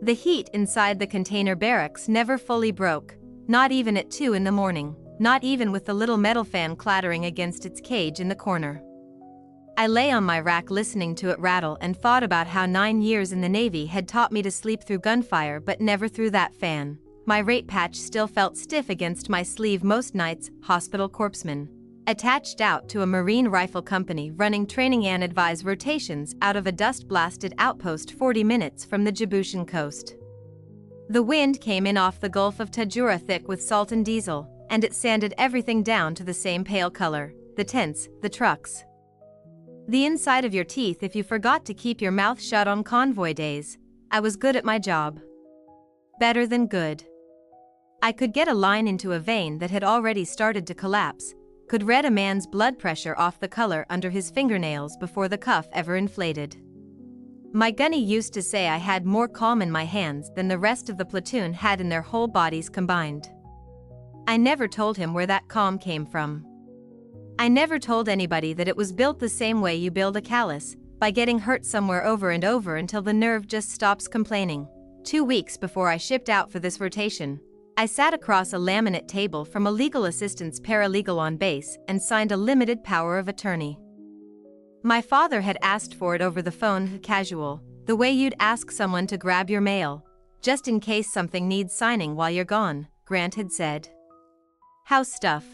The heat inside the container barracks never fully broke, not even at 2 in the morning, not even with the little metal fan clattering against its cage in the corner. I lay on my rack listening to it rattle and thought about how 9 years in the Navy had taught me to sleep through gunfire but never through that fan. My rate patch still felt stiff against my sleeve most nights. Hospital corpsman. Attached out to a Marine rifle company running training and advise rotations out of a dust-blasted outpost 40 minutes from the Djiboutian coast. The wind came in off the Gulf of Tajura thick with salt and diesel, and it sanded everything down to the same pale color, the tents, the trucks. The inside of your teeth if you forgot to keep your mouth shut on convoy days. I was good at my job. Better than good. I could get a line into a vein that had already started to collapse, could read a man's blood pressure off the color under his fingernails before the cuff ever inflated. My gunny used to say I had more calm in my hands than the rest of the platoon had in their whole bodies combined. I never told him where that calm came from. I never told anybody that it was built the same way you build a callus, by getting hurt somewhere over and over until the nerve just stops complaining. 2 weeks before I shipped out for this rotation, I sat across a laminate table from a legal assistant's paralegal on base and signed a limited power of attorney. My father had asked for it over the phone, casual, the way you'd ask someone to grab your mail, just in case something needs signing while you're gone, Grant had said. House stuff.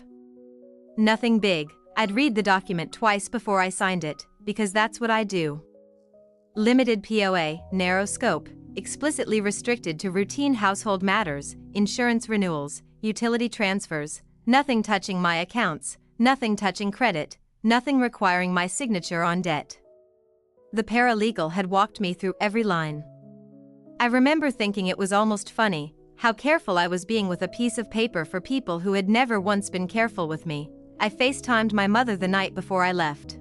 Nothing big. I'd read the document twice before I signed it, because that's what I do. Limited POA, narrow scope, explicitly restricted to routine household matters, insurance renewals, utility transfers, nothing touching my accounts, nothing touching credit, nothing requiring my signature on debt. The paralegal had walked me through every line. I remember thinking it was almost funny, how careful I was being with a piece of paper for people who had never once been careful with me. I FaceTimed my mother the night before I left.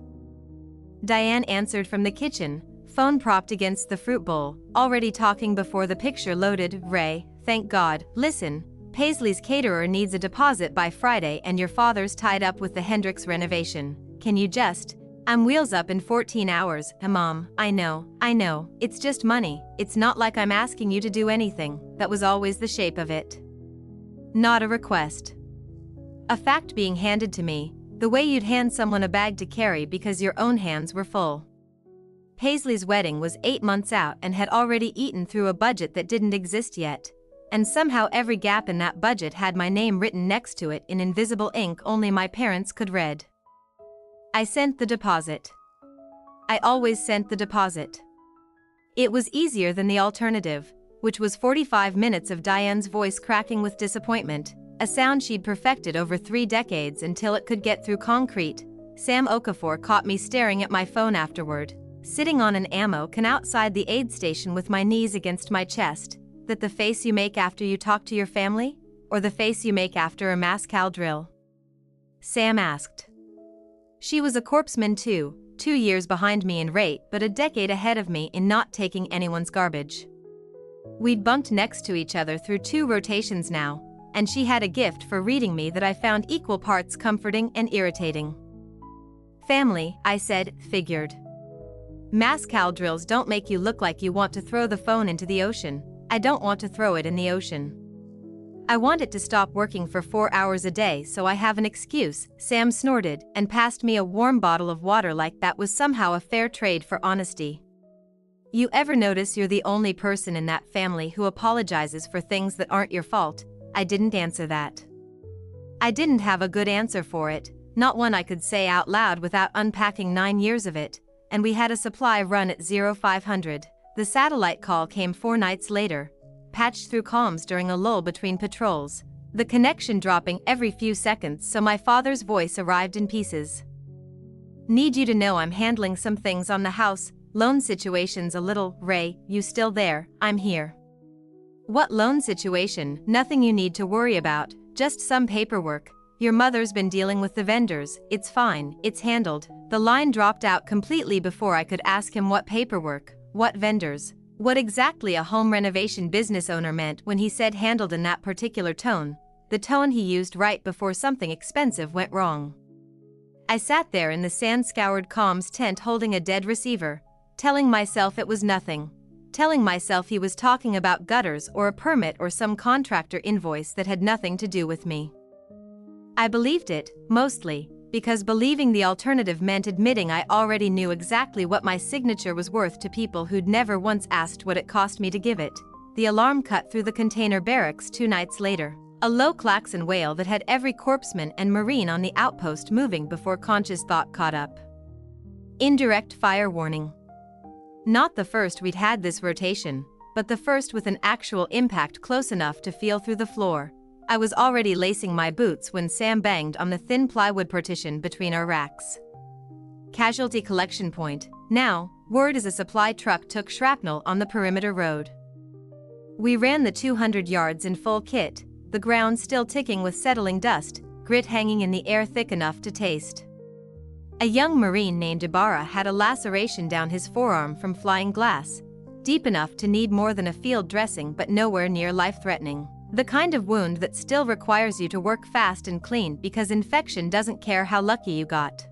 Diane answered from the kitchen, phone propped against the fruit bowl, already talking before the picture loaded. Ray, thank God. Listen, Paisley's caterer needs a deposit by Friday and your father's tied up with the Hendricks renovation. Can you just? I'm wheels up in 14 hours. Mom, I know. It's just money. It's not like I'm asking you to do anything. That was always the shape of it. Not a request. A fact being handed to me, the way you'd hand someone a bag to carry because your own hands were full. Paisley's wedding was 8 months out and had already eaten through a budget that didn't exist yet, and somehow every gap in that budget had my name written next to it in invisible ink only my parents could read. I sent the deposit. I always sent the deposit. It was easier than the alternative, which was 45 minutes of Diane's voice cracking with disappointment, a sound she'd perfected over 3 decades until it could get through concrete. Sam Okafor caught me staring at my phone afterward, sitting on an ammo can outside the aid station with my knees against my chest. That the face you make after you talk to your family? Or the face you make after a mass cal drill? Sam asked. She was a corpsman too, 2 years behind me in rate but a decade ahead of me in not taking anyone's garbage. We'd bunked next to each other through 2 rotations now, and she had a gift for reading me that I found equal parts comforting and irritating. Family, I said, figured. Mass cal drills don't make you look like you want to throw the phone into the ocean. I don't want to throw it in the ocean. I want it to stop working for 4 hours a day so I have an excuse. Sam snorted and passed me a warm bottle of water like that was somehow a fair trade for honesty. You ever notice you're the only person in that family who apologizes for things that aren't your fault? I didn't answer that. I didn't have a good answer for it, not one I could say out loud without unpacking 9 years of it, and we had a supply run at 0500. The satellite call came 4 nights later, patched through comms during a lull between patrols, the connection dropping every few seconds so my father's voice arrived in pieces. Need you to know I'm handling some things on the house, loan situation's a little. Ray, you still there? I'm here. What loan situation? Nothing you need to worry about, just some paperwork. Your mother's been dealing with the vendors. It's fine, it's handled. The line dropped out completely before I could ask him what paperwork, what vendors, what exactly a home renovation business owner meant when he said handled in that particular tone, the tone he used right before something expensive went wrong. I sat there in the sand-scoured comms tent holding a dead receiver, telling myself it was nothing, telling myself he was talking about gutters or a permit or some contractor invoice that had nothing to do with me. I believed it, mostly, because believing the alternative meant admitting I already knew exactly what my signature was worth to people who'd never once asked what it cost me to give it. The alarm cut through the container barracks 2 nights later. A low klaxon wail that had every corpsman and marine on the outpost moving before conscious thought caught up. Indirect fire warning. Not the first we'd had this rotation, but the first with an actual impact close enough to feel through the floor. I was already lacing my boots when Sam banged on the thin plywood partition between our racks. Casualty collection point. Now, word is a supply truck took shrapnel on the perimeter road. We ran the 200 yards in full kit, the ground still ticking with settling dust, grit hanging in the air thick enough to taste. A young Marine named Ibarra had a laceration down his forearm from flying glass, deep enough to need more than a field dressing but nowhere near life-threatening. The kind of wound that still requires you to work fast and clean because infection doesn't care how lucky you got.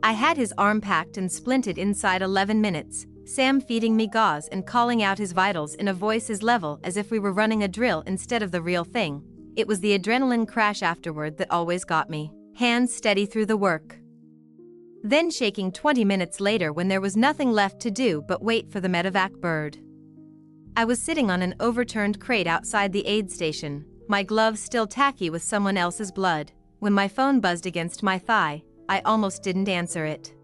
I had his arm packed and splinted inside 11 minutes, Sam feeding me gauze and calling out his vitals in a voice as level as if we were running a drill instead of the real thing. It was the adrenaline crash afterward that always got me. Hands steady through the work. Then shaking 20 minutes later when there was nothing left to do but wait for the medevac bird. I was sitting on an overturned crate outside the aid station, my gloves still tacky with someone else's blood, when my phone buzzed against my thigh. I almost didn't answer it.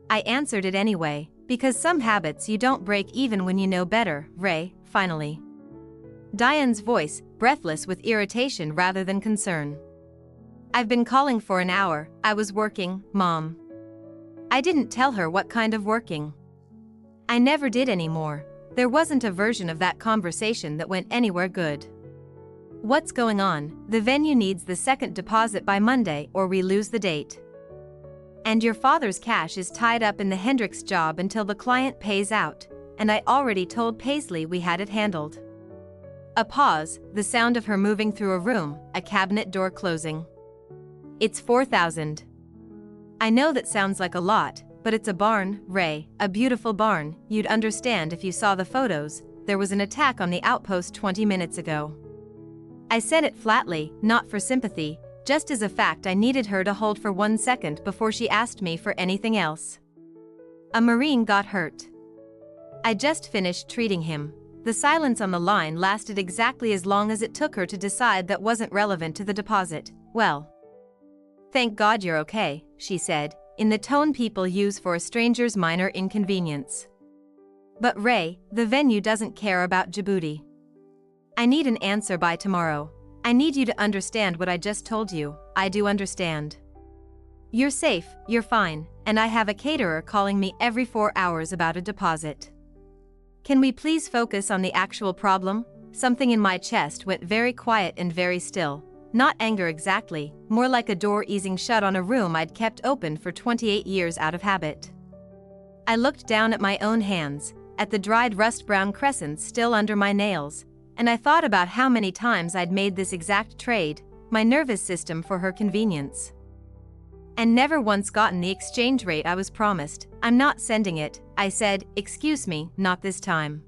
I answered it anyway, because some habits you don't break even when you know better. Ray, finally. Diane's voice, breathless with irritation rather than concern. I've been calling for an hour. I was working, Mom. I didn't tell her what kind of working. I never did anymore. There wasn't a version of that conversation that went anywhere good. What's going on? The venue needs the second deposit by Monday or we lose the date. And your father's cash is tied up in the Hendricks job until the client pays out, and I already told Paisley we had it handled. A pause, the sound of her moving through a room, a cabinet door closing. It's 4,000. I know that sounds like a lot, but it's a barn, Ray, a beautiful barn. You'd understand if you saw the photos. There was an attack on the outpost 20 minutes ago. I said it flatly, not for sympathy, just as a fact I needed her to hold for 1 second before she asked me for anything else. A Marine got hurt. I just finished treating him. The silence on the line lasted exactly as long as it took her to decide that wasn't relevant to the deposit. Well. Thank God you're okay, she said, in the tone people use for a stranger's minor inconvenience. But Ray, the venue doesn't care about Djibouti. I need an answer by tomorrow. I need you to understand what I just told you. I do understand. You're safe, you're fine, and I have a caterer calling me every 4 hours about a deposit. Can we please focus on the actual problem? Something in my chest went very quiet and very still. Not anger exactly, more like a door easing shut on a room I'd kept open for 28 years out of habit. I looked down at my own hands, at the dried rust-brown crescents still under my nails, and I thought about how many times I'd made this exact trade, my nervous system for her convenience. And never once gotten the exchange rate I was promised. I'm not sending it, I said. Excuse me, not this time.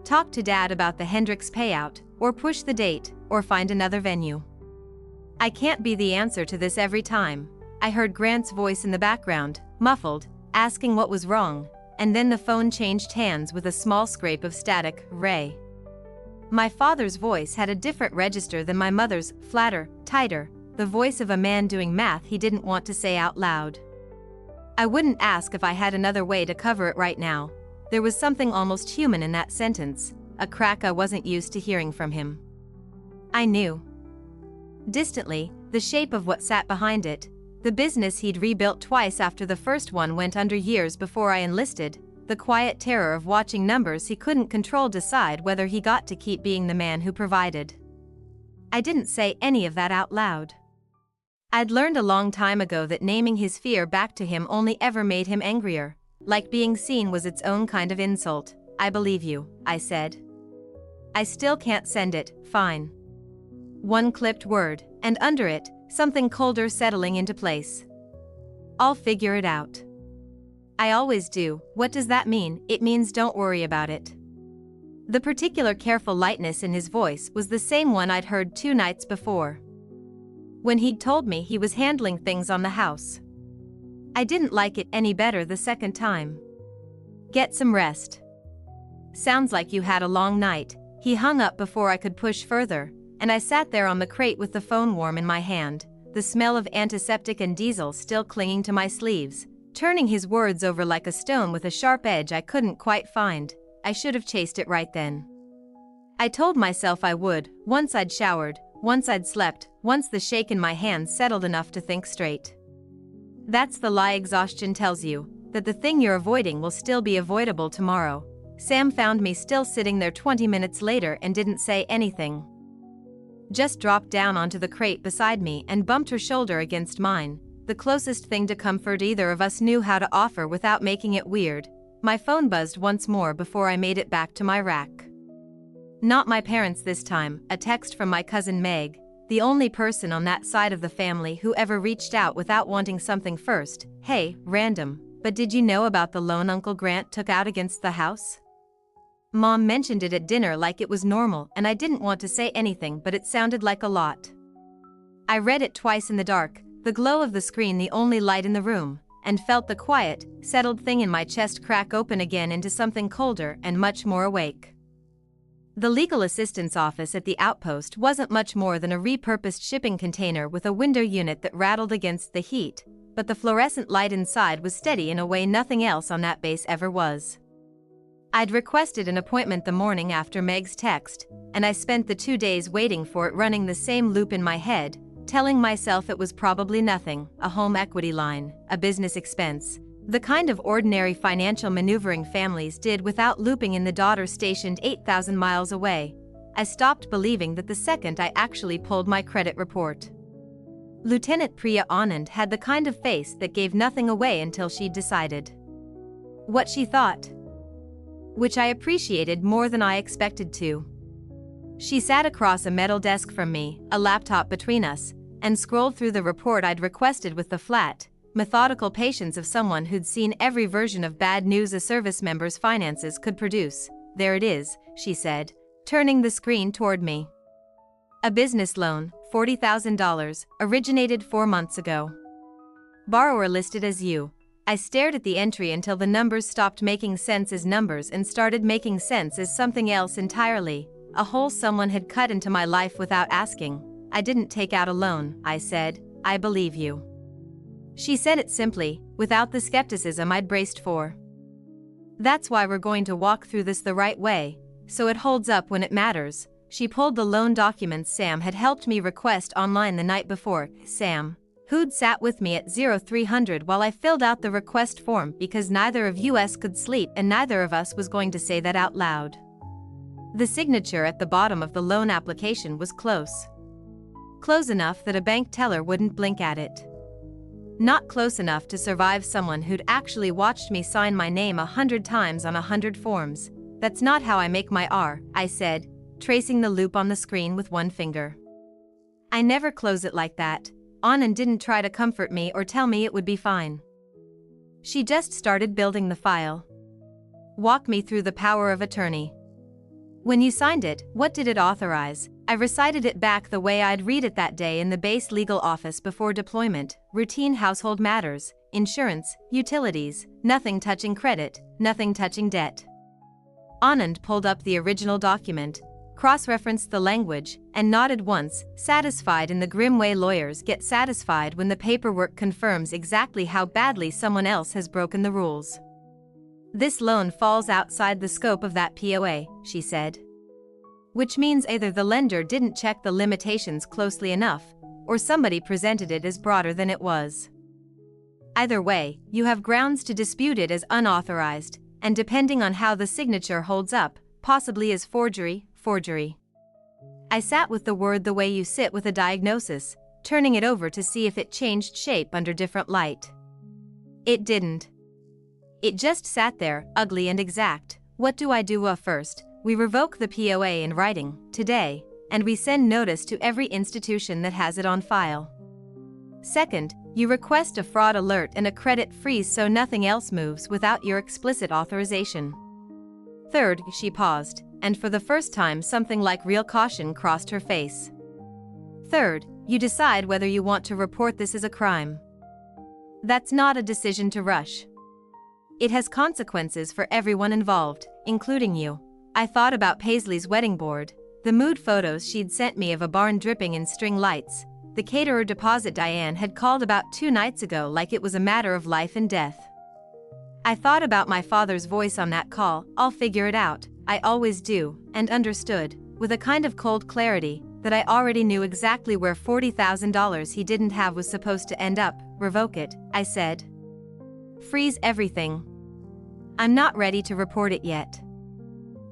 Talk to Dad about the Hendricks payout, or push the date, or find another venue. I can't be the answer to this every time. I heard Grant's voice in the background, muffled, asking what was wrong, and then the phone changed hands with a small scrape of static. Ray. My father's voice had a different register than my mother's, flatter, tighter, the voice of a man doing math he didn't want to say out loud. I wouldn't ask if I had another way to cover it right now. There was something almost human in that sentence, a crack I wasn't used to hearing from him. I knew. Distantly, the shape of what sat behind it, the business he'd rebuilt twice after the first one went under years before I enlisted, the quiet terror of watching numbers he couldn't control decide whether he got to keep being the man who provided. I didn't say any of that out loud. I'd learned a long time ago that naming his fear back to him only ever made him angrier, like being seen was its own kind of insult. I believe you, I said. I still can't send it, fine. One clipped word, and under it, something colder settling into place. I'll figure it out. I always do. What does that mean? It means don't worry about it. The particular careful lightness in his voice was the same one I'd heard 2 nights before, when he'd told me he was handling things on the house. I didn't like it any better the second time. Get some rest. Sounds like you had a long night. He hung up before I could push further, and I sat there on the crate with the phone warm in my hand, the smell of antiseptic and diesel still clinging to my sleeves, turning his words over like a stone with a sharp edge I couldn't quite find. I should have chased it right then. I told myself I would, once I'd showered, once I'd slept, once the shake in my hands settled enough to think straight. That's the lie exhaustion tells you, that the thing you're avoiding will still be avoidable tomorrow. Sam found me still sitting there 20 minutes later and didn't say anything. Just dropped down onto the crate beside me and bumped her shoulder against mine, the closest thing to comfort either of us knew how to offer without making it weird. My phone buzzed once more before I made it back to my rack. Not my parents this time, a text from my cousin Meg, the only person on that side of the family who ever reached out without wanting something first. Hey, random, but did you know about the loan Uncle Grant took out against the house? Mom mentioned it at dinner like it was normal, and I didn't want to say anything, but it sounded like a lot. I read it twice in the dark, the glow of the screen the only light in the room, and felt the quiet, settled thing in my chest crack open again into something colder and much more awake. The legal assistance office at the outpost wasn't much more than a repurposed shipping container with a window unit that rattled against the heat, but the fluorescent light inside was steady in a way nothing else on that base ever was. I'd requested an appointment the morning after Meg's text, and I spent the 2 days waiting for it, running the same loop in my head, telling myself it was probably nothing, a home equity line, a business expense, the kind of ordinary financial maneuvering families did without looping in the daughter stationed 8,000 miles away. I stopped believing that the second I actually pulled my credit report. Lieutenant Priya Anand had the kind of face that gave nothing away until she'd decided what she thought, which I appreciated more than I expected to. She sat across a metal desk from me, a laptop between us, and scrolled through the report I'd requested with the flat, methodical patience of someone who'd seen every version of bad news a service member's finances could produce. There it is, she said, turning the screen toward me. A business loan, $40,000, originated 4 months ago. Borrower listed as you. I stared at the entry until the numbers stopped making sense as numbers and started making sense as something else entirely, a hole someone had cut into my life without asking. I didn't take out a loan, I said. I believe you. She said it simply, without the skepticism I'd braced for. That's why we're going to walk through this the right way, so it holds up when it matters. She pulled the loan documents Sam had helped me request online the night before. Sam, who'd sat with me at 0300 while I filled out the request form because neither of us could sleep and neither of us was going to say that out loud. The signature at the bottom of the loan application was close. Close enough that a bank teller wouldn't blink at it. Not close enough to survive someone who'd actually watched me sign my name 100 times on 100 forms. That's not how I make my R, I said, tracing the loop on the screen with one finger. I never close it like that. Anand didn't try to comfort me or tell me it would be fine. She just started building the file. Walk me through the power of attorney. When you signed it, what did it authorize? I recited it back the way I'd read it that day in the base legal office before deployment: routine household matters, insurance, utilities, nothing touching credit, nothing touching debt. Anand pulled up the original document, cross-referenced the language, and nodded once, satisfied in the grim way lawyers get satisfied when the paperwork confirms exactly how badly someone else has broken the rules. This loan falls outside the scope of that POA, she said. Which means either the lender didn't check the limitations closely enough, or somebody presented it as broader than it was. Either way, you have grounds to dispute it as unauthorized, and depending on how the signature holds up, possibly as forgery. I sat with the word the way you sit with a diagnosis, turning it over to see if it changed shape under different light. It didn't. It just sat there, ugly and exact. What do I do? First, we revoke the POA in writing, today, and we send notice to every institution that has it on file. Second, You request a fraud alert and a credit freeze so nothing else moves without your explicit authorization. Third, she paused, and for the first time something like real caution crossed her face. Third, you decide whether you want to report this as a crime. That's not a decision to rush. It has consequences for everyone involved, including you. I thought about Paisley's wedding board, the mood photos she'd sent me of a barn dripping in string lights, the caterer deposit Diane had called about 2 nights ago like it was a matter of life and death. I thought about my father's voice on that call, "I'll figure it out, I always do," and understood, with a kind of cold clarity, that I already knew exactly where $40,000 he didn't have was supposed to end up. Revoke it, I said. Freeze everything. I'm not ready to report it yet.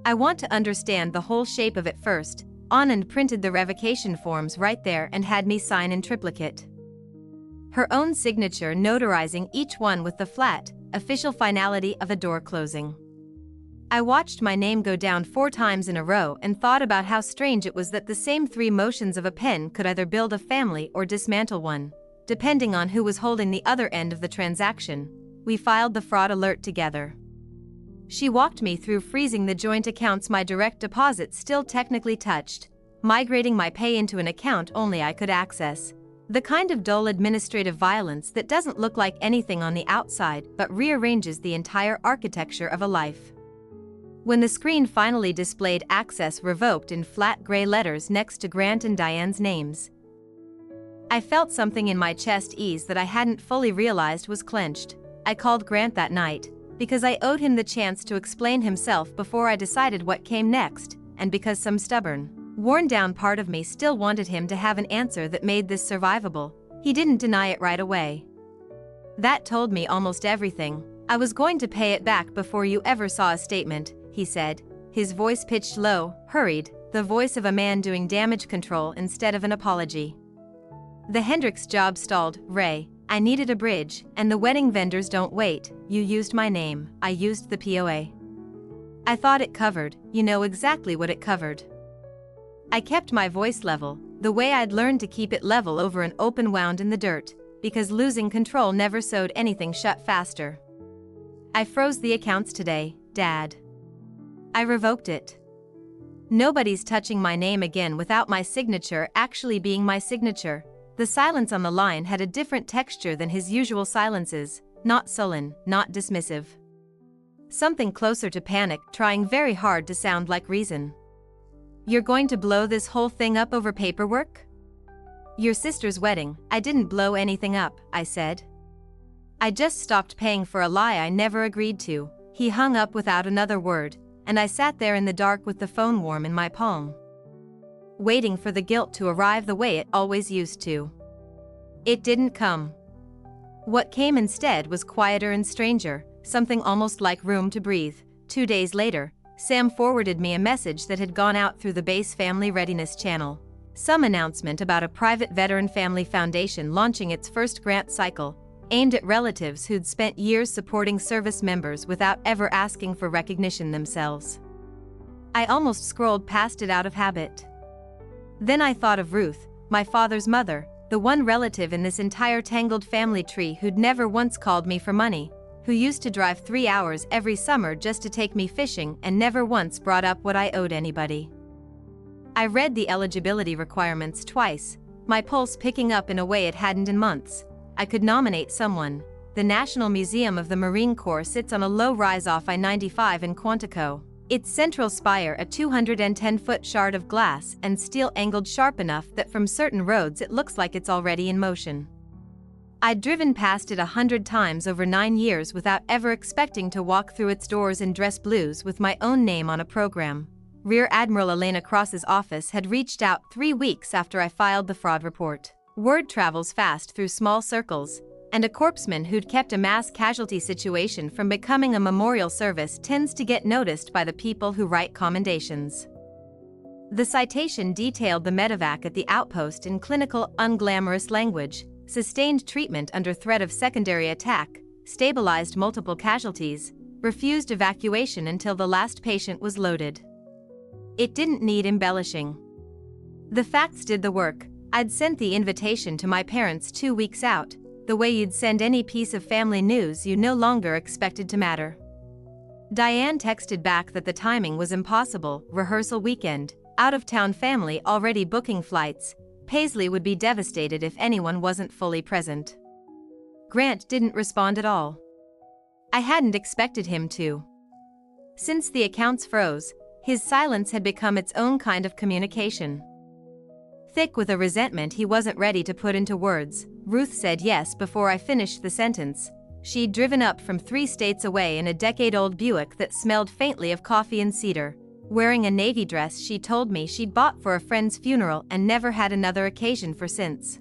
I want to understand the whole shape of it first. Anand printed the revocation forms right there and had me sign in triplicate. Her own signature notarizing each one with the flat, official finality of a door closing. I watched my name go down 4 times in a row and thought about how strange it was that the same 3 motions of a pen could either build a family or dismantle one, depending on who was holding the other end of the transaction. We filed the fraud alert together. She walked me through freezing the joint accounts my direct deposit still technically touched, migrating my pay into an account only I could access. The kind of dull administrative violence that doesn't look like anything on the outside but rearranges the entire architecture of a life. When the screen finally displayed access revoked in flat gray letters next to Grant and Diane's names, I felt something in my chest ease that I hadn't fully realized was clenched. I called Grant that night, because I owed him the chance to explain himself before I decided what came next, and because some stubborn, worn-down part of me still wanted him to have an answer that made this survivable. He didn't deny it right away. That told me almost everything. I was going to pay it back before you ever saw a statement, he said, his voice pitched low, hurried, the voice of a man doing damage control instead of an apology. The Hendricks job stalled, Ray. I needed a bridge, and the wedding vendors don't wait. You used my name, I used the POA. I thought it covered, you know exactly what it covered. I kept my voice level, the way I'd learned to keep it level over an open wound in the dirt, because losing control never sewed anything shut faster. I froze the accounts today, Dad. I revoked it. Nobody's touching my name again without my signature actually being my signature. The silence on the line had a different texture than his usual silences, not sullen, not dismissive. Something closer to panic, trying very hard to sound like reason. You're going to blow this whole thing up over paperwork? Your sister's wedding. I didn't blow anything up, I said. I just stopped paying for a lie I never agreed to. He hung up without another word, and I sat there in the dark with the phone warm in my palm, waiting for the guilt to arrive the way it always used to. It didn't come. What came instead was quieter and stranger, something almost like room to breathe. 2 days later, Sam forwarded me a message that had gone out through the base Family Readiness channel. Some announcement about a private veteran family foundation launching its first grant cycle, aimed at relatives who'd spent years supporting service members without ever asking for recognition themselves. I almost scrolled past it out of habit. Then I thought of Ruth, my father's mother, the one relative in this entire tangled family tree who'd never once called me for money, who used to drive 3 hours every summer just to take me fishing and never once brought up what I owed anybody. I read the eligibility requirements twice, my pulse picking up in a way it hadn't in months. I could nominate someone. The National Museum of the Marine Corps sits on a low-rise off I-95 in Quantico. Its central spire a 210-foot shard of glass and steel angled sharp enough that from certain roads it looks like it's already in motion. I'd driven past it 100 times over 9 years without ever expecting to walk through its doors in dress blues with my own name on a program. Rear Admiral Elena Cross's office had reached out 3 weeks after I filed the fraud report. Word travels fast through small circles, and a corpsman who'd kept a mass casualty situation from becoming a memorial service tends to get noticed by the people who write commendations. The citation detailed the medevac at the outpost in clinical, unglamorous language, sustained treatment under threat of secondary attack, stabilized multiple casualties, refused evacuation until the last patient was loaded. It didn't need embellishing. The facts did the work. I'd sent the invitation to my parents 2 weeks out, the way you'd send any piece of family news you no longer expected to matter. Diane texted back that the timing was impossible, rehearsal weekend, out-of-town family already booking flights, Paisley would be devastated if anyone wasn't fully present. Grant didn't respond at all. I hadn't expected him to. Since the accounts froze, his silence had become its own kind of communication. Thick with a resentment he wasn't ready to put into words, Ruth said yes before I finished the sentence. She'd driven up from 3 states away in a decade-old Buick that smelled faintly of coffee and cedar, wearing a navy dress she told me she'd bought for a friend's funeral and never had another occasion for since.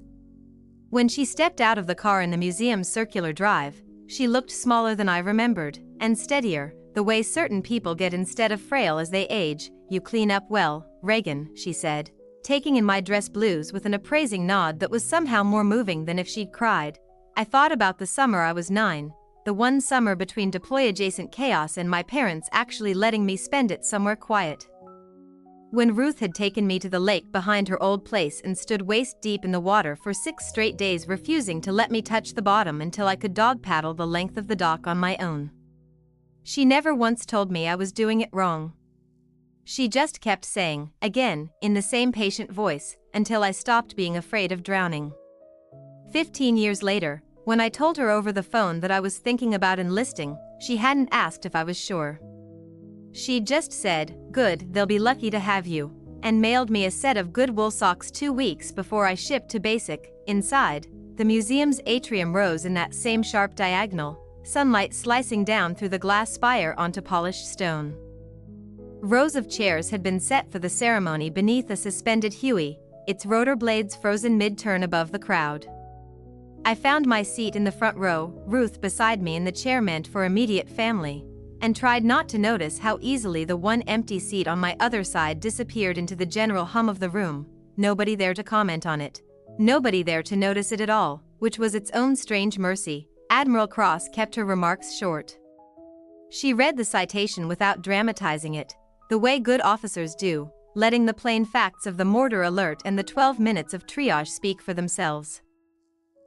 When she stepped out of the car in the museum's circular drive, she looked smaller than I remembered, and steadier, the way certain people get instead of frail as they age. "You clean up well, Reagan," she said, taking in my dress blues with an appraising nod that was somehow more moving than if she'd cried. I thought about the summer I was 9, the one summer between deploy-adjacent chaos and my parents actually letting me spend it somewhere quiet. When Ruth had taken me to the lake behind her old place and stood waist-deep in the water for 6 straight days, refusing to let me touch the bottom until I could dog paddle the length of the dock on my own. She never once told me I was doing it wrong. She just kept saying, again, in the same patient voice, until I stopped being afraid of drowning. 15 years later, when I told her over the phone that I was thinking about enlisting, she hadn't asked if I was sure. She just said, "Good, they'll be lucky to have you," and mailed me a set of good wool socks 2 weeks before I shipped to basic. Inside, the museum's atrium rose in that same sharp diagonal, sunlight slicing down through the glass spire onto polished stone. Rows of chairs had been set for the ceremony beneath a suspended Huey, its rotor blades frozen mid-turn above the crowd. I found my seat in the front row, Ruth beside me in the chair meant for immediate family, and tried not to notice how easily the one empty seat on my other side disappeared into the general hum of the room. Nobody there to comment on it. Nobody there to notice it at all, which was its own strange mercy. Admiral Cross kept her remarks short. She read the citation without dramatizing it, the way good officers do, letting the plain facts of the mortar alert and the 12 minutes of triage speak for themselves.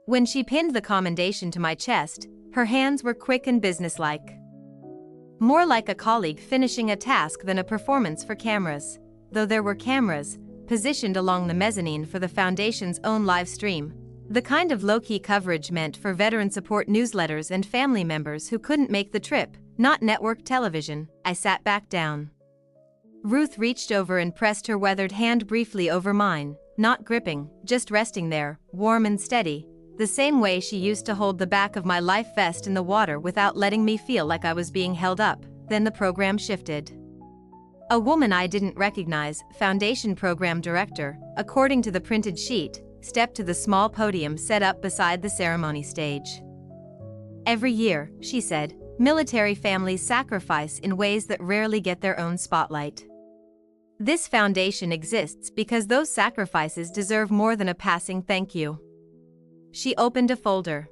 When she pinned the commendation to my chest, her hands were quick and businesslike. More like a colleague finishing a task than a performance for cameras, though there were cameras positioned along the mezzanine for the Foundation's own live stream, the kind of low-key coverage meant for veteran support newsletters and family members who couldn't make the trip, not network television. I sat back down. Ruth reached over and pressed her weathered hand briefly over mine, not gripping, just resting there, warm and steady, the same way she used to hold the back of my life vest in the water without letting me feel like I was being held up. Then the program shifted. A woman I didn't recognize, Foundation Program Director, according to the printed sheet, stepped to the small podium set up beside the ceremony stage. "Every year," she said, "military families sacrifice in ways that rarely get their own spotlight. This foundation exists because those sacrifices deserve more than a passing thank you." She opened a folder.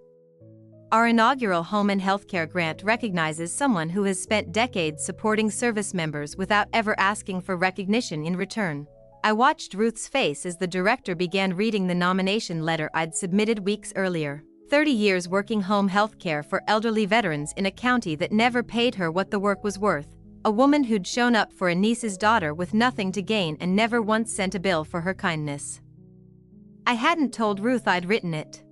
"Our inaugural Home and Healthcare Grant recognizes someone who has spent decades supporting service members without ever asking for recognition in return." I watched Ruth's face as the director began reading the nomination letter I'd submitted weeks earlier. 30 years working home health care for elderly veterans in a county that never paid her what the work was worth. A woman who'd shown up for a niece's daughter with nothing to gain and never once sent a bill for her kindness. I hadn't told Ruth I'd written it.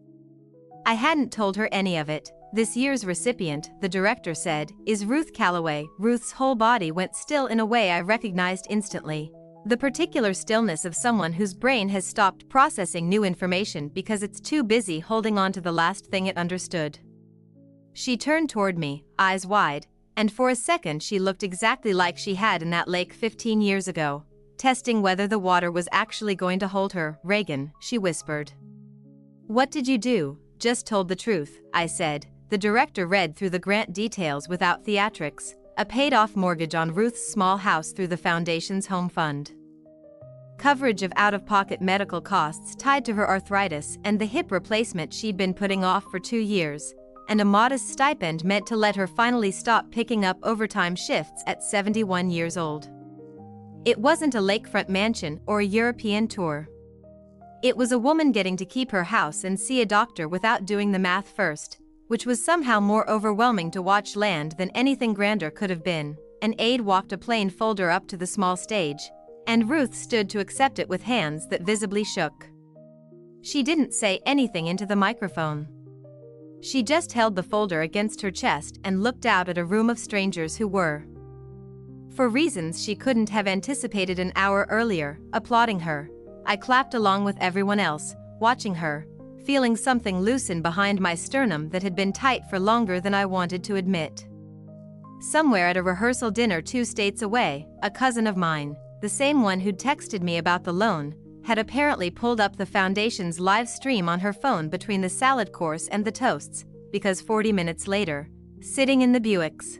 I hadn't told her any of it. "This year's recipient," the director said, "is Ruth Calloway." Ruth's whole body went still in a way I recognized instantly. The particular stillness of someone whose brain has stopped processing new information because it's too busy holding on to the last thing it understood. She turned toward me, eyes wide, and for a second she looked exactly like she had in that lake 15 years ago, testing whether the water was actually going to hold her. "Reagan," she whispered. "What did you do?" "Just told the truth," I said. The director read through the grant details without theatrics. A paid-off mortgage on Ruth's small house through the Foundation's home fund. Coverage of out-of-pocket medical costs tied to her arthritis and the hip replacement she'd been putting off for 2 years, and a modest stipend meant to let her finally stop picking up overtime shifts at 71 years old. It wasn't a lakefront mansion or a European tour. It was a woman getting to keep her house and see a doctor without doing the math first, which was somehow more overwhelming to watch land than anything grander could have been. An aide walked a plain folder up to the small stage, and Ruth stood to accept it with hands that visibly shook. She didn't say anything into the microphone. She just held the folder against her chest and looked out at a room of strangers who were, for reasons she couldn't have anticipated an hour earlier, applauding her. I clapped along with everyone else, watching her, feeling something loosen behind my sternum that had been tight for longer than I wanted to admit. Somewhere at a rehearsal dinner 2 states away, a cousin of mine, the same one who'd texted me about the loan, had apparently pulled up the foundation's live stream on her phone between the salad course and the toasts, because 40 minutes later, sitting in the Buick's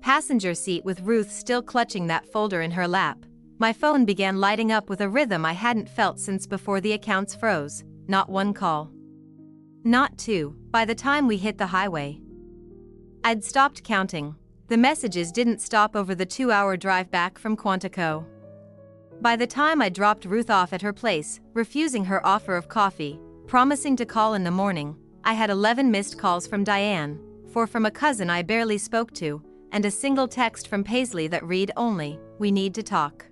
passenger seat with Ruth still clutching that folder in her lap, my phone began lighting up with a rhythm I hadn't felt since before the accounts froze. Not 1 call. Not 2, by the time we hit the highway. I'd stopped counting. The messages didn't stop over the 2-hour drive back from Quantico. By the time I dropped Ruth off at her place, refusing her offer of coffee, promising to call in the morning, I had 11 missed calls from Diane, 4 from a cousin I barely spoke to, and a single text from Paisley that read only, "We need to talk.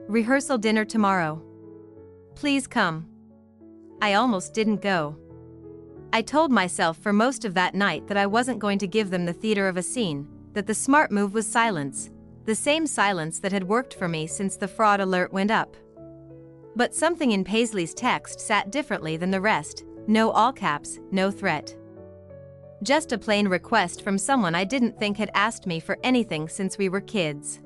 Rehearsal dinner tomorrow. Please come." I almost didn't go. I told myself for most of that night that I wasn't going to give them the theater of a scene, that the smart move was silence, the same silence that had worked for me since the fraud alert went up. But something in Paisley's text sat differently than the rest. No all caps, no threat. Just a plain request from someone I didn't think had asked me for anything since we were kids.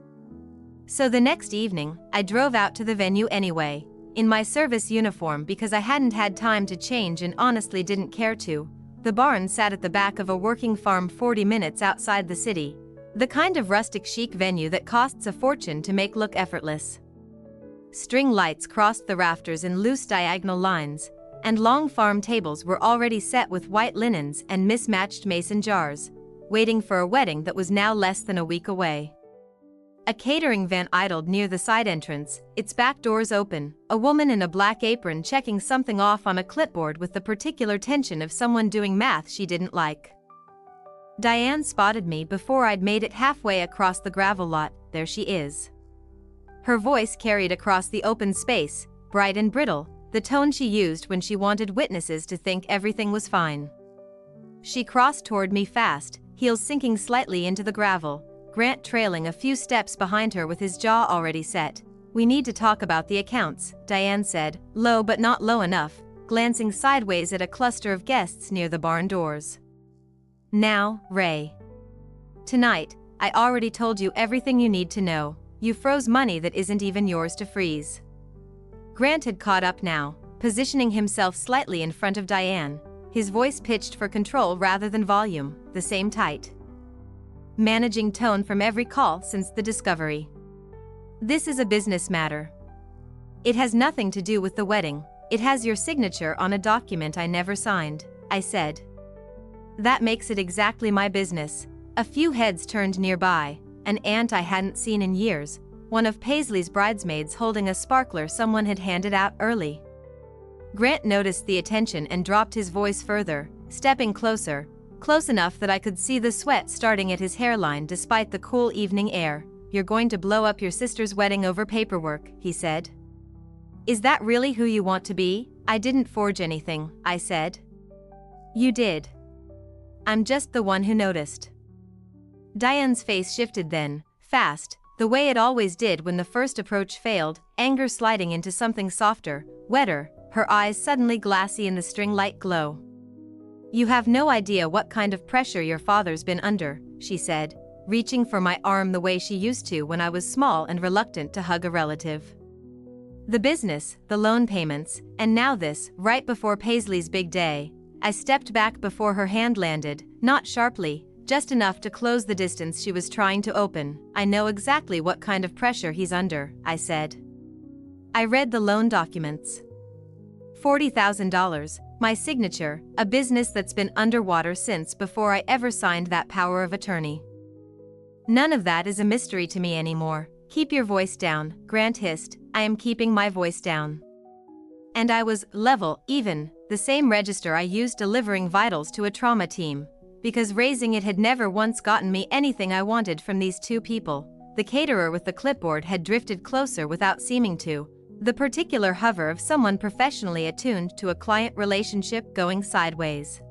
So the next evening, I drove out to the venue anyway, in my service uniform because I hadn't had time to change and honestly didn't care to. The barn sat at the back of a working farm 40 minutes outside the city, the kind of rustic chic venue that costs a fortune to make look effortless. String lights crossed the rafters in loose diagonal lines, and long farm tables were already set with white linens and mismatched mason jars, waiting for a wedding that was now less than a week away. A catering van idled near the side entrance, its back doors open, a woman in a black apron checking something off on a clipboard with the particular tension of someone doing math she didn't like. Diane spotted me before I'd made it halfway across the gravel lot. "There she is." Her voice carried across the open space, bright and brittle, the tone she used when she wanted witnesses to think everything was fine. She crossed toward me fast, heels sinking slightly into the gravel, Grant trailing a few steps behind her with his jaw already set. "We need to talk about the accounts," Diane said, low but not low enough, glancing sideways at a cluster of guests near the barn doors. "Now, Ray. Tonight, I already told you everything you need to know. You froze money that isn't even yours to freeze." Grant had caught up now, positioning himself slightly in front of Diane, his voice pitched for control rather than volume, the same tight, managing tone from every call since the discovery. "This is a business matter. It has nothing to do with the wedding. It has your signature on a document I never signed," I said. "That makes it exactly my business." A few heads turned nearby, an aunt I hadn't seen in years, one of Paisley's bridesmaids holding a sparkler someone had handed out early. Grant noticed the attention and dropped his voice further, stepping closer, close enough that I could see the sweat starting at his hairline despite the cool evening air. "You're going to blow up your sister's wedding over paperwork," he said. "Is that really who you want to be?" "I didn't forge anything," I said. "You did. I'm just the one who noticed." Diane's face shifted then, fast, the way it always did when the first approach failed, anger sliding into something softer, wetter, her eyes suddenly glassy in the string light glow. "You have no idea what kind of pressure your father's been under," she said, reaching for my arm the way she used to when I was small and reluctant to hug a relative. "The business, the loan payments, and now this, right before Paisley's big day." I stepped back before her hand landed, not sharply, just enough to close the distance she was trying to open. "I know exactly what kind of pressure he's under," I said. I read the loan documents. $40,000, my signature, a business that's been underwater since before I ever signed that power of attorney. "None of that is a mystery to me anymore." "Keep your voice down," Grant hissed. "I am keeping my voice down." And I was level, even, the same register I used delivering vitals to a trauma team. Because raising it had never once gotten me anything I wanted from these two people. The caterer with the clipboard had drifted closer without seeming to. The particular hover of someone professionally attuned to a client relationship going sideways.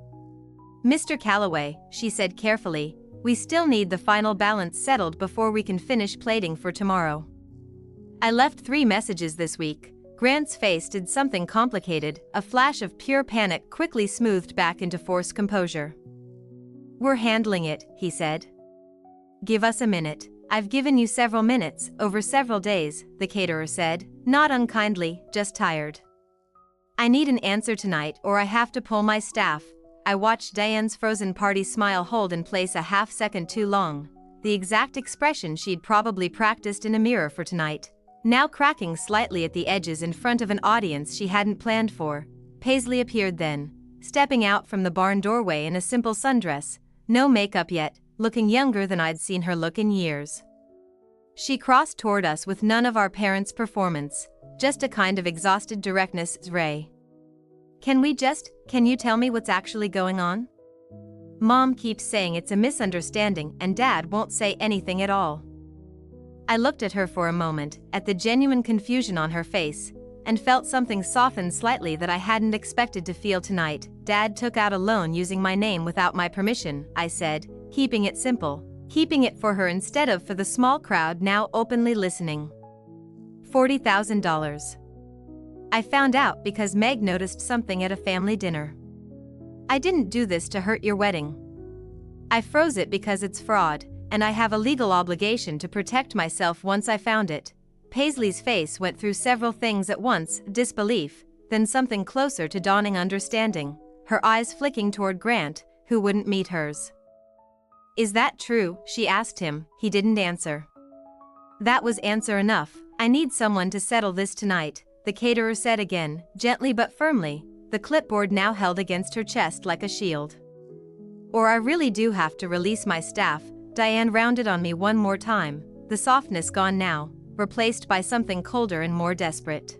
"Mr. Calloway," she said carefully, "we still need the final balance settled before we can finish plating for tomorrow." I left 3 messages this week. Grant's face did something complicated, a flash of pure panic quickly smoothed back into forced composure. "We're handling it," he said. "Give us a minute." "I've given you several minutes, over several days," the caterer said, not unkindly, just tired. "I need an answer tonight or I have to pull my staff." I watched Diane's frozen party smile hold in place a half-second too long, the exact expression she'd probably practiced in a mirror for tonight, now cracking slightly at the edges in front of an audience she hadn't planned for. Paisley appeared then, stepping out from the barn doorway in a simple sundress, no makeup yet, looking younger than I'd seen her look in years. She crossed toward us with none of our parents' performance, just a kind of exhausted directness. "Ray. Can you tell me what's actually going on? Mom keeps saying it's a misunderstanding and Dad won't say anything at all." I looked at her for a moment, at the genuine confusion on her face, and felt something soften slightly that I hadn't expected to feel tonight. "Dad took out a loan using my name without my permission," I said, keeping it simple, keeping it for her instead of for the small crowd now openly listening. $40,000. I found out because Meg noticed something at a family dinner. "I didn't do this to hurt your wedding. I froze it because it's fraud, and I have a legal obligation to protect myself once I found it." Paisley's face went through several things at once, disbelief, then something closer to dawning understanding, her eyes flicking toward Grant, who wouldn't meet hers. "Is that true?" she asked him. He didn't answer. "That was answer enough. I need someone to settle this tonight," the caterer said again, gently but firmly, the clipboard now held against her chest like a shield. "Or I really do have to release my staff." Diane rounded on me one more time, the softness gone now, replaced by something colder and more desperate.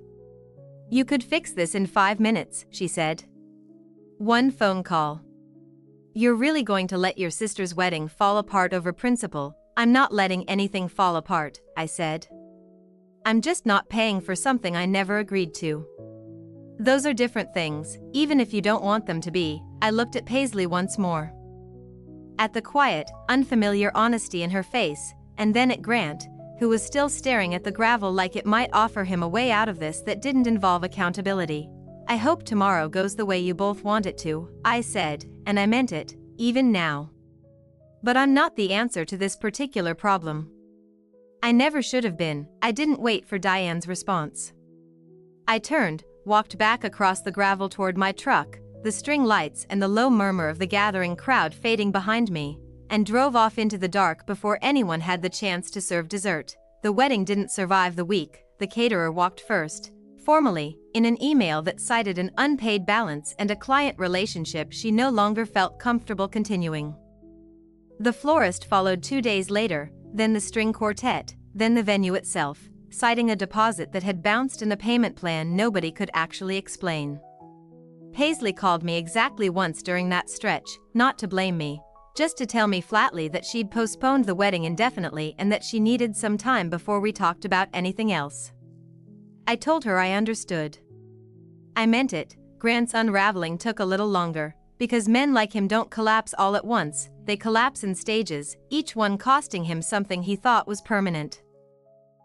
"You could fix this in 5 minutes," she said. "One phone call." "You're really going to let your sister's wedding fall apart over principle?" "I'm not letting anything fall apart," I said. "I'm just not paying for something I never agreed to." "Those are different things, even if you don't want them to be." I looked at Paisley once more. At the quiet, unfamiliar honesty in her face, and then at Grant, who was still staring at the gravel like it might offer him a way out of this that didn't involve accountability. "I hope tomorrow goes the way you both want it to," I said, and I meant it, even now. "But I'm not the answer to this particular problem." I never should have been. I didn't wait for Diane's response. I turned, walked back across the gravel toward my truck, the string lights and the low murmur of the gathering crowd fading behind me, and drove off into the dark before anyone had the chance to serve dessert. The wedding didn't survive the week. The caterer walked first, formally, in an email that cited an unpaid balance and a client relationship she no longer felt comfortable continuing. The florist followed 2 days later, then the string quartet, then the venue itself, citing a deposit that had bounced and a payment plan nobody could actually explain. Paisley called me exactly once during that stretch, not to blame me, just to tell me flatly that she'd postponed the wedding indefinitely and that she needed some time before we talked about anything else. I told her I understood. I meant it. Grant's unraveling took a little longer, because men like him don't collapse all at once, they collapse in stages, each one costing him something he thought was permanent.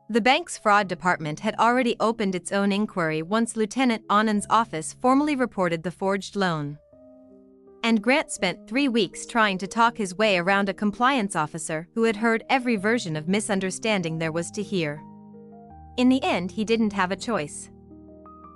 The bank's fraud department had already opened its own inquiry once Lieutenant Anand's office formally reported the forged loan. And Grant spent 3 weeks trying to talk his way around a compliance officer who had heard every version of misunderstanding there was to hear. In the end, he didn't have a choice.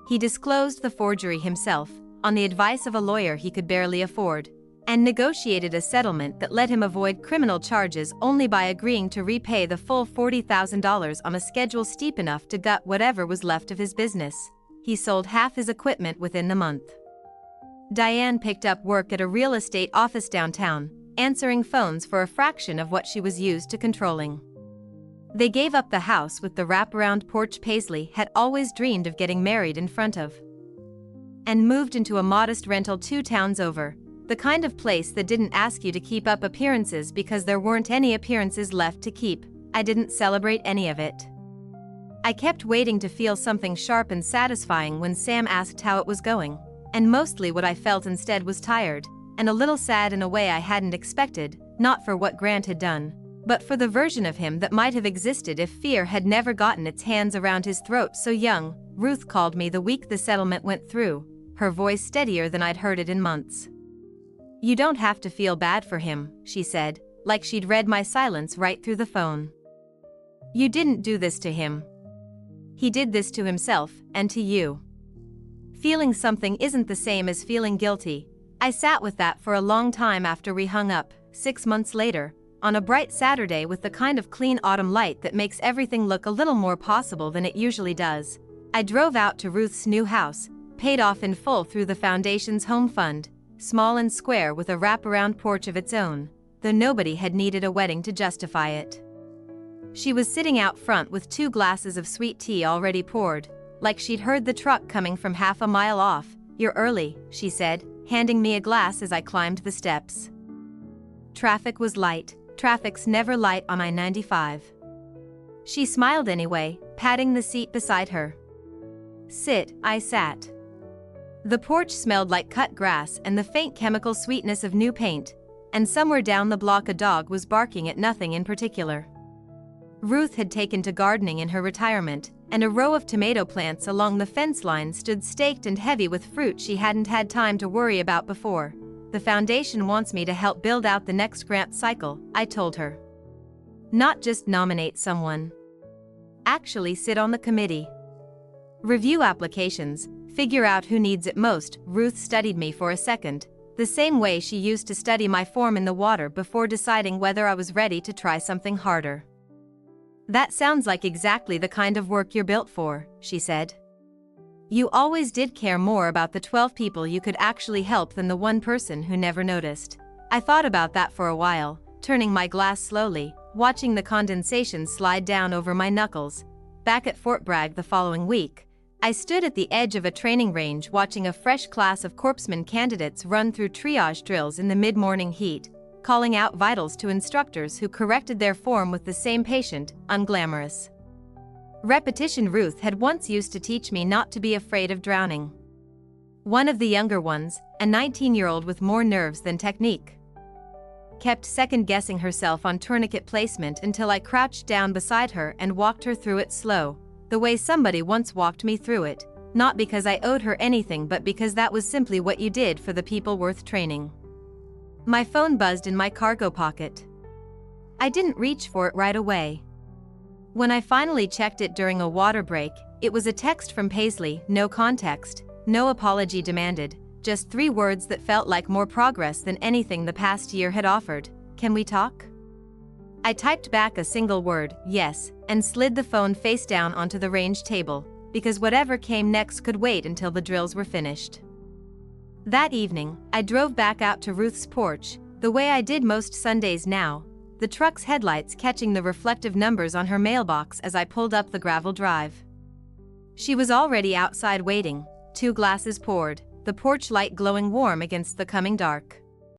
He disclosed the forgery himself, on the advice of a lawyer he could barely afford, and negotiated a settlement that let him avoid criminal charges only by agreeing to repay the full $40,000 on a schedule steep enough to gut whatever was left of his business. He sold half his equipment within the month. Diane picked up work at a real estate office downtown, answering phones for a fraction of what she was used to controlling. They gave up the house with the wraparound porch Paisley had always dreamed of getting married in front of. and moved into a modest rental 2 towns over, the kind of place that didn't ask you to keep up appearances because there weren't any appearances left to keep. I didn't celebrate any of it. I kept waiting to feel something sharp and satisfying when Sam asked how it was going, and mostly what I felt instead was tired, and a little sad in a way I hadn't expected, not for what Grant had done, but for the version of him that might have existed if fear had never gotten its hands around his throat so young. Ruth called me the week the settlement went through, her voice steadier than I'd heard it in months. "You don't have to feel bad for him," she said, like she'd read my silence right through the phone. "You didn't do this to him. He did this to himself, and to you. Feeling something isn't the same as feeling guilty." I sat with that for a long time after we hung up, 6 months later, on a bright Saturday with the kind of clean autumn light that makes everything look a little more possible than it usually does. I drove out to Ruth's new house, paid off in full through the foundation's home fund, small and square with a wraparound porch of its own, though nobody had needed a wedding to justify it. She was sitting out front with 2 glasses of sweet tea already poured, like she'd heard the truck coming from half a mile off. "You're early," she said, handing me a glass as I climbed the steps. Traffic was light. Traffic's never light on I-95. She smiled anyway, patting the seat beside her. "Sit." I sat. The porch smelled like cut grass and the faint chemical sweetness of new paint, and somewhere down the block a dog was barking at nothing in particular. Ruth had taken to gardening in her retirement, and a row of tomato plants along the fence line stood staked and heavy with fruit she hadn't had time to worry about before. "The foundation wants me to help build out the next grant cycle," I told her. "Not just nominate someone. Actually sit on the committee. Review applications, figure out who needs it most." Ruth studied me for a second, the same way she used to study my form in the water before deciding whether I was ready to try something harder. "That sounds like exactly the kind of work you're built for," she said. "You always did care more about the 12 people you could actually help than the one person who never noticed." I thought about that for a while, turning my glass slowly, watching the condensation slide down over my knuckles. Back at Fort Bragg the following week, I stood at the edge of a training range watching a fresh class of corpsman candidates run through triage drills in the mid-morning heat, calling out vitals to instructors who corrected their form with the same patient, unglamorous repetition. Ruth had once used to teach me not to be afraid of drowning. One of the younger ones, a 19-year-old with more nerves than technique, kept second-guessing herself on tourniquet placement until I crouched down beside her and walked her through it slow, the way somebody once walked me through it, not because I owed her anything but because that was simply what you did for the people worth training. My phone buzzed in my cargo pocket. I didn't reach for it right away. When I finally checked it during a water break, it was a text from Paisley, no context, no apology demanded, just 3 words that felt like more progress than anything the past year had offered. "Can we talk?" I typed back a single word, "Yes," and slid the phone face down onto the range table, because whatever came next could wait until the drills were finished. That evening, I drove back out to Ruth's porch, the way I did most Sundays now, the truck's headlights catching the reflective numbers on her mailbox as I pulled up the gravel drive. She was already outside waiting, 2 glasses poured, the porch light glowing warm against the coming dark.